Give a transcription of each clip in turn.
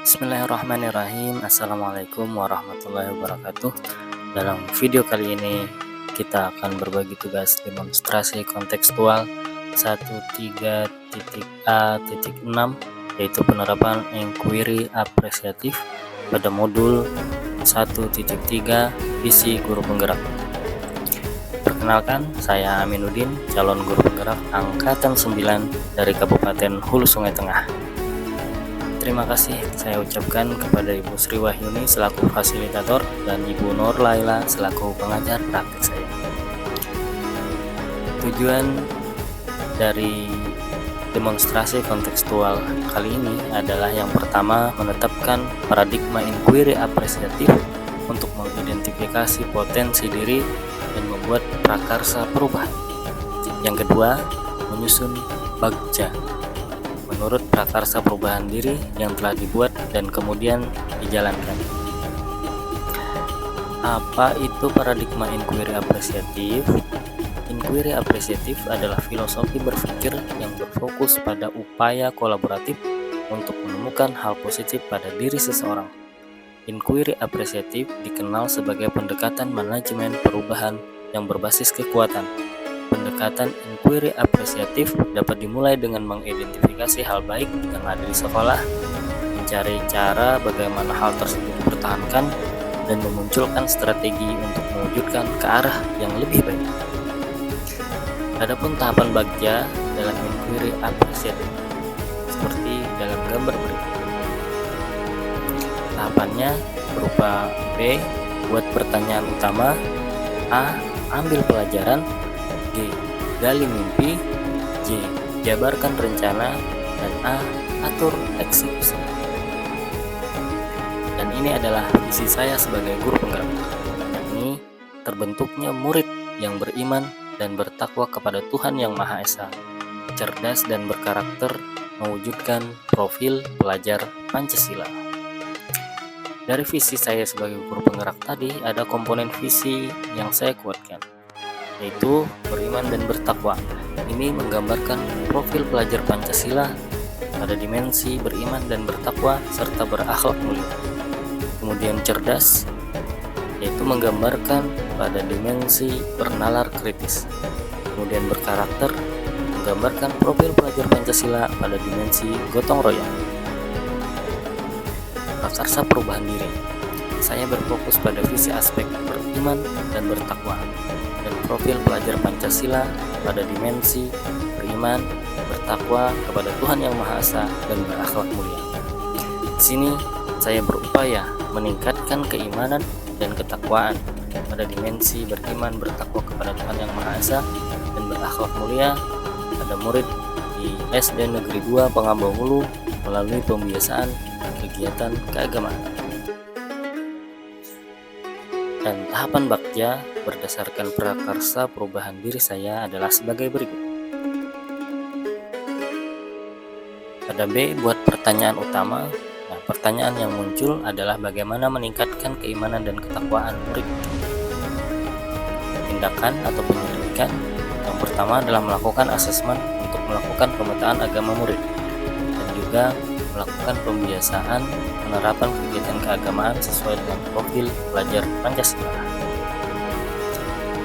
Bismillahirrahmanirrahim. Assalamualaikum warahmatullahi wabarakatuh. Dalam video kali ini kita akan berbagi tugas demonstrasi kontekstual 13.A.6, yaitu penerapan inquiry apresiatif pada modul 1.3 visi guru penggerak. Perkenalkan, saya Aminuddin, calon guru penggerak angkatan 9 dari Kabupaten Hulu Sungai Tengah. Terima kasih saya ucapkan kepada Ibu Sri Wahyuni selaku fasilitator dan Ibu Nur Laila selaku pengajar praktik saya. Tujuan dari demonstrasi kontekstual kali ini adalah yang pertama, menetapkan paradigma inquiry apresiatif untuk mengidentifikasi potensi diri dan membuat prakarsa perubahan. Yang kedua, menyusun bagja menurut prakarsa perubahan diri yang telah dibuat dan kemudian dijalankan. Apa itu paradigma inquiry apresiatif? Inquiry apresiatif adalah filosofi berpikir yang berfokus pada upaya kolaboratif untuk menemukan hal positif pada diri seseorang. Inquiry apresiatif dikenal sebagai pendekatan manajemen perubahan yang berbasis kekuatan. Pendekatan inquiry apresiatif dapat dimulai dengan mengidentifikasi hal baik yang ada di sekolah, mencari cara bagaimana hal tersebut dipertahankan, dan memunculkan strategi untuk mewujudkan ke arah yang lebih baik. Adapun tahapan bagja dalam inquiry apresiatif seperti dalam gambar berikut. Tahapannya berupa B. Buat pertanyaan utama. A. Ambil pelajaran. G. Gali mimpi. J. Jabarkan rencana. Dan A. Atur eksekusi. Dan ini adalah visi saya sebagai guru penggerak, yakni terbentuknya murid yang beriman dan bertakwa kepada Tuhan Yang Maha Esa, cerdas dan berkarakter, mewujudkan profil pelajar Pancasila. Dari visi saya sebagai guru penggerak tadi, ada komponen visi yang saya kuatkan, yaitu beriman dan bertakwa. Ini menggambarkan profil pelajar Pancasila pada dimensi beriman dan bertakwa serta berakhlak mulia. Kemudian cerdas, yaitu menggambarkan pada dimensi bernalar kritis. Kemudian berkarakter, menggambarkan profil pelajar Pancasila pada dimensi gotong royong. Prakarsa perubahan diri, saya berfokus pada visi aspek beriman dan bertakwa, dan profil pelajar Pancasila pada dimensi beriman, bertakwa kepada Tuhan Yang Maha Esa dan berakhlak mulia. Di sini saya berupaya meningkatkan keimanan dan ketakwaan pada dimensi beriman, bertakwa kepada Tuhan Yang Maha Esa dan berakhlak mulia pada murid di SD Negeri 2 Pangambau Hulu melalui pembiasaan kegiatan keagamaan. Dan tahapan bagja berdasarkan prakarsa perubahan diri saya adalah sebagai berikut. Pada B, buat pertanyaan utama. Nah, pertanyaan yang muncul adalah bagaimana meningkatkan keimanan dan ketakwaan murid. Tindakan atau penyelidikan yang pertama adalah melakukan asesmen untuk melakukan pemetaan agama murid, dan juga melakukan pembiasaan penerapan kegiatan keagamaan sesuai dengan profil pelajar Pancasila.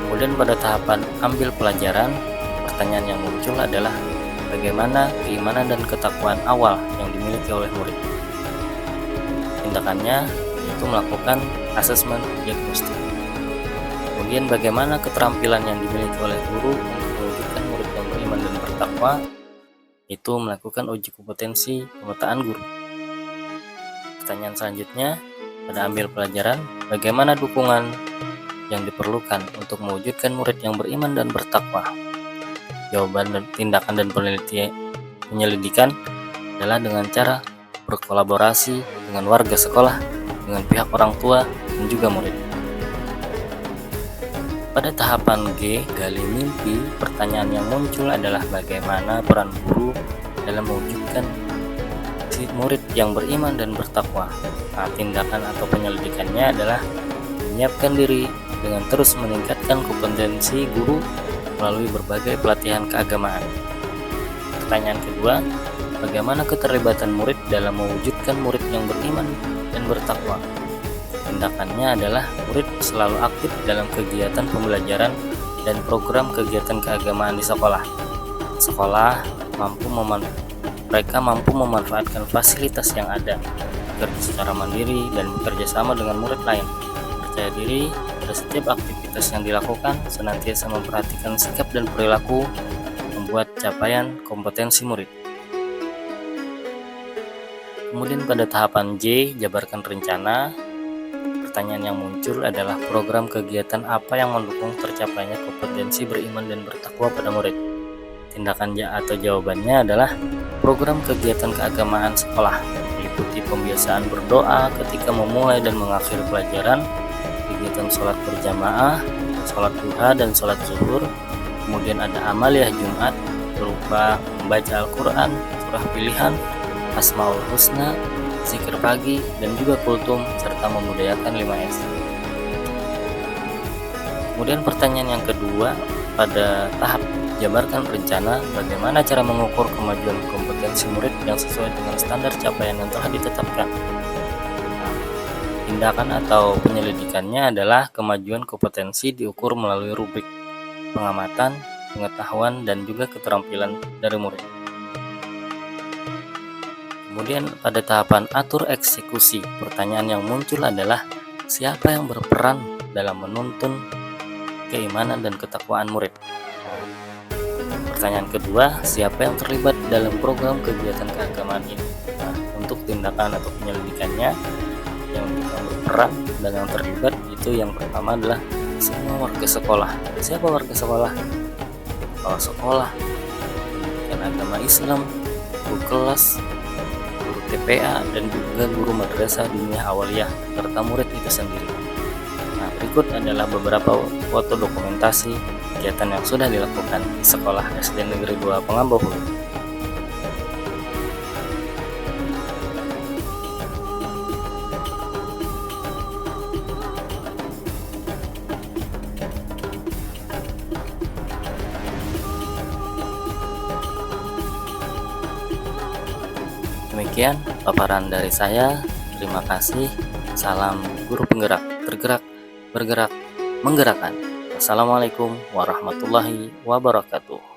Kemudian pada tahapan ambil pelajaran, pertanyaan yang muncul adalah bagaimana keimanan dan ketakwaan awal yang dimiliki oleh murid. Tindakannya yaitu melakukan asesmen diagnostik. Kemudian bagaimana keterampilan yang dimiliki oleh guru untuk mewujudkan murid yang beriman dan bertakwa, itu melakukan uji kompetensi pemetaan guru. Pertanyaan selanjutnya, pada ambil pelajaran, bagaimana dukungan yang diperlukan untuk mewujudkan murid yang beriman dan bertakwa. Jawaban dan tindakan dan penyelidikan adalah dengan cara berkolaborasi dengan warga sekolah, dengan pihak orang tua, dan juga murid. Pada tahapan G, gali mimpi, pertanyaan yang muncul adalah bagaimana peran guru dalam mewujudkan si murid yang beriman dan bertakwa. Nah, tindakan atau penyelidikannya adalah menyiapkan diri dengan terus meningkatkan kompetensi guru melalui berbagai pelatihan keagamaan. Pertanyaan kedua, bagaimana keterlibatan murid dalam mewujudkan murid yang beriman dan bertakwa. Tindakannya adalah murid selalu aktif dalam kegiatan pembelajaran dan program kegiatan keagamaan di sekolah. Mereka mampu memanfaatkan fasilitas yang ada, bekerja secara mandiri dan bekerja sama dengan murid lain. Percaya diri pada setiap aktivitas yang dilakukan, senantiasa memperhatikan sikap dan perilaku, membuat capaian kompetensi murid. Kemudian pada tahapan J, jabarkan rencana. Pertanyaan yang muncul adalah program kegiatan apa yang mendukung tercapainya kompetensi beriman dan bertakwa pada murid. Tindakan atau jawabannya adalah program kegiatan keagamaan sekolah, meliputi pembiasaan berdoa ketika memulai dan mengakhiri pelajaran, kegiatan sholat berjamaah, sholat duha dan sholat zuhur. Kemudian ada amaliyah Jumat berupa membaca Al-Quran, surah pilihan, Asmaul Husna, zikir pagi, dan juga kultum, serta membudayakan 5S. Kemudian pertanyaan yang kedua, pada tahap jabarkan rencana, bagaimana cara mengukur kemajuan kompetensi murid yang sesuai dengan standar capaian yang telah ditetapkan. Tindakan atau penyelidikannya adalah kemajuan kompetensi diukur melalui rubrik pengamatan, pengetahuan, dan juga keterampilan dari murid. Kemudian pada tahapan atur eksekusi, pertanyaan yang muncul adalah siapa yang berperan dalam menuntun keimanan dan ketakwaan murid. Pertanyaan kedua, siapa yang terlibat dalam program kegiatan keagamaan ini? Untuk tindakan atau penyelidikannya, yang berperan dan yang terlibat itu yang pertama adalah semua warga sekolah. Siapa warga sekolah? Kepala sekolah, pendidikan agama Islam, guru kelas, guru TPA, dan juga guru madrasah diniyah awaliyah serta murid itu sendiri. Nah, berikut adalah beberapa foto dokumentasi kegiatan yang sudah dilakukan di sekolah SD Negeri 2 Pengambau Hulu. Demikian paparan dari saya. Terima kasih. Salam guru penggerak, tergerak, bergerak, menggerakkan. Assalamualaikum warahmatullahi wabarakatuh.